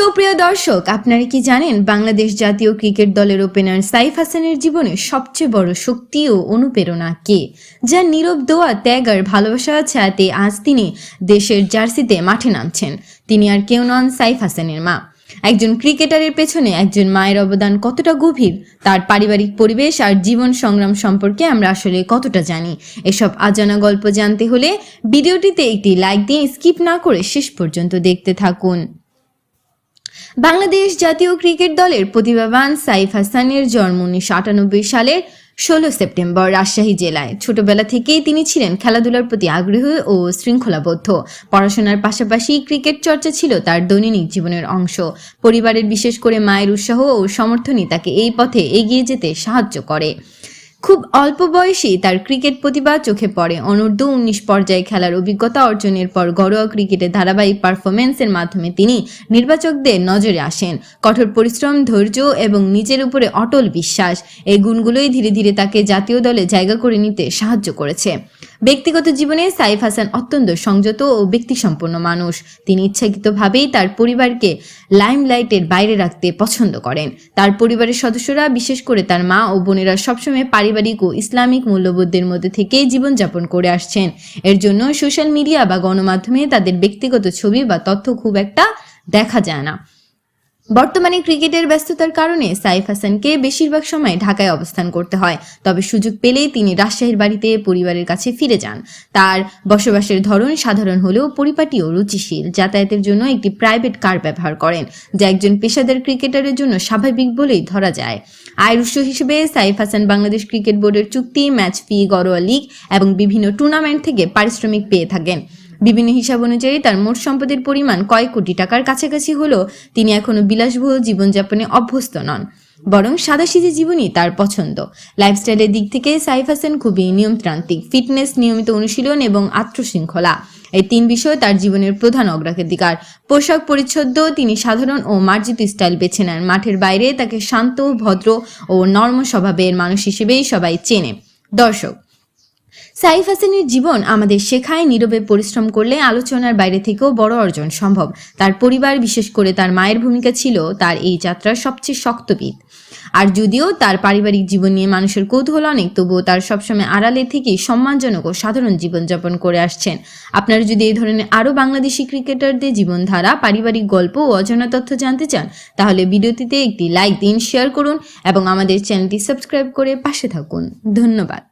সুপ্রিয় দর্শক, আপনারা কি জানেন বাংলাদেশ জাতীয় ক্রিকেট দলের ওপেনার সাইফ হাসানের জীবনে সবচেয়ে বড় শক্তি ও অনুপ্রেরণা কে? যার নীরব দোয়া, ত্যাগ আর ভালোবাসার ছায়াতে আজ তিনি দেশের জার্সিতে মাঠে নামছেন। তিনি আর কেউ নন, সাইফ হাসানের মা। একজন ক্রিকেটারের পেছনে একজন মায়ের অবদান কতটা গভীর, তার পারিবারিক পরিবেশ আর জীবন সংগ্রাম সম্পর্কে আমরা আসলে কতটা জানি? এসব অজানা গল্প জানতে হলে ভিডিওটিতে একটি লাইক দিয়ে স্কিপ না করে শেষ পর্যন্ত দেখতে থাকুন। বাংলাদেশ জাতীয় ক্রিকেট দলের প্রতিভাবান সাইফ হাসানের জন্ম 1998 সালের 16 সেপ্টেম্বর রাজশাহী জেলায়। ছোটবেলা থেকেই তিনি ছিলেন খেলাধুলার প্রতি আগ্রহী ও শৃঙ্খলাবদ্ধ। পড়াশোনার পাশাপাশি ক্রিকেট চর্চা ছিল তার দৈনন্দিন জীবনের অংশ। পরিবারের, বিশেষ করে মায়ের উৎসাহ ও সমর্থনই তাকে এই পথে এগিয়ে যেতে সাহায্য করে। খুব অল্প বয়সেই তার ক্রিকেট প্রতিভা চোখে পড়ে। অনূর্ধ্ব 19 পর্যায়ে খেলার অভিজ্ঞতা অর্জনের পর ঘরোয়া ক্রিকেটে ধারাবাহিক পারফরম্যান্সের মাধ্যমে তিনি নির্বাচকদের নজরে আসেন। কঠোর পরিশ্রম, ধৈর্য এবং নিজের উপরে অটল বিশ্বাস, এই গুণগুলোই ধীরে ধীরে তাকে জাতীয় দলে জায়গা করে নিতে সাহায্য করেছে। ব্যক্তিগত জীবনে সাইফ হাসান অত্যন্ত সংযত ও ব্যক্তিসম্পন্ন মানুষ। তিনি ইচ্ছাকৃতভাবেই তার পরিবারকে লাইমলাইটের বাইরে রাখতে পছন্দ করেন। তার পরিবারের সদস্যরা, বিশেষ করে তার মা ও বোনেরা সবসময় পারিবারিক ও ইসলামিক মূল্যবোধের মধ্যে থেকেই জীবনযাপন করে আসছেন। এর জন্য সোশ্যাল মিডিয়া বা গণমাধ্যমে তাদের ব্যক্তিগত ছবি বা তথ্য খুব একটা দেখা যায় না। বর্তমানে ক্রিকেটের ব্যস্ততার কারণে সাইফ হাসানকে বেশিরভাগ সময় ঢাকায় অবস্থান করতে হয়, তবে সুযোগ পেলেই তিনি রাজশাহীর বাড়িতে পরিবারের কাছে ফিরে যান। তার বসবাসের ধরন সাধারণ হলেও পরিপাটি ও রুচিশীল। যাতায়াতের জন্য একটি প্রাইভেট কার ব্যবহার করেন, যা একজন পেশাদার ক্রিকেটারের জন্য স্বাভাবিক বলেই ধরা যায়। আয়ের উৎস হিসেবে সাইফ হাসান বাংলাদেশ ক্রিকেট বোর্ডের চুক্তি, ম্যাচ ফি, ঘরোয়া লীগ এবং বিভিন্ন টুর্নামেন্ট থেকে পারিশ্রমিক পেয়ে থাকেন। বিভিন্ন হিসাব অনুযায়ী তার মোট সম্পদের পরিমাণ কয়েক কোটি টাকার কাছাকাছি হলেও তিনি এখনো বিলাসবহুল জীবনযাপনে অভ্যস্ত নন, বরং সাদাসিধে জীবনই তার পছন্দ। লাইফস্টাইলের দিক থেকে সাইফ হাসান খুবই নিয়মতান্ত্রিক। ফিটনেস, নিয়মিত অনুশীলন এবং আত্মশৃঙ্খলা, এই তিন বিষয় তার জীবনের প্রধান অগ্রাধিকার। পোশাক পরিচ্ছদও তিনি সাধারণ ও মার্জিত স্টাইল বেছে নেন। মাঠের বাইরে তাকে শান্ত, ভদ্র ও নর্ম স্বভাবের মানুষ হিসেবেই সবাই চেনে। দর্শক, সাইফ হাসানের জীবন আমাদের শেখায় নীরবে পরিশ্রম করলে আলোচনার বাইরে থেকেও বড় অর্জন সম্ভব। তার পরিবার, বিশেষ করে তার মায়ের ভূমিকা ছিল তার এই যাত্রার সবচেয়ে শক্ত ভিত। আর যদিও তার পারিবারিক জীবন নিয়ে মানুষের কৌতূহল অনেক, তবুও তার সবসময় আড়ালে থেকেই সম্মানজনক ও সাধারণ জীবনযাপন করে আসছেন। আপনারা যদি এই ধরনের আরও বাংলাদেশি ক্রিকেটারদের জীবনধারা, পারিবারিক গল্প ও অজানা তথ্য জানতে চান, তাহলে ভিডিওটিতে একটি লাইক দিন, শেয়ার করুন এবং আমাদের চ্যানেলটি সাবস্ক্রাইব করে পাশে থাকুন। ধন্যবাদ।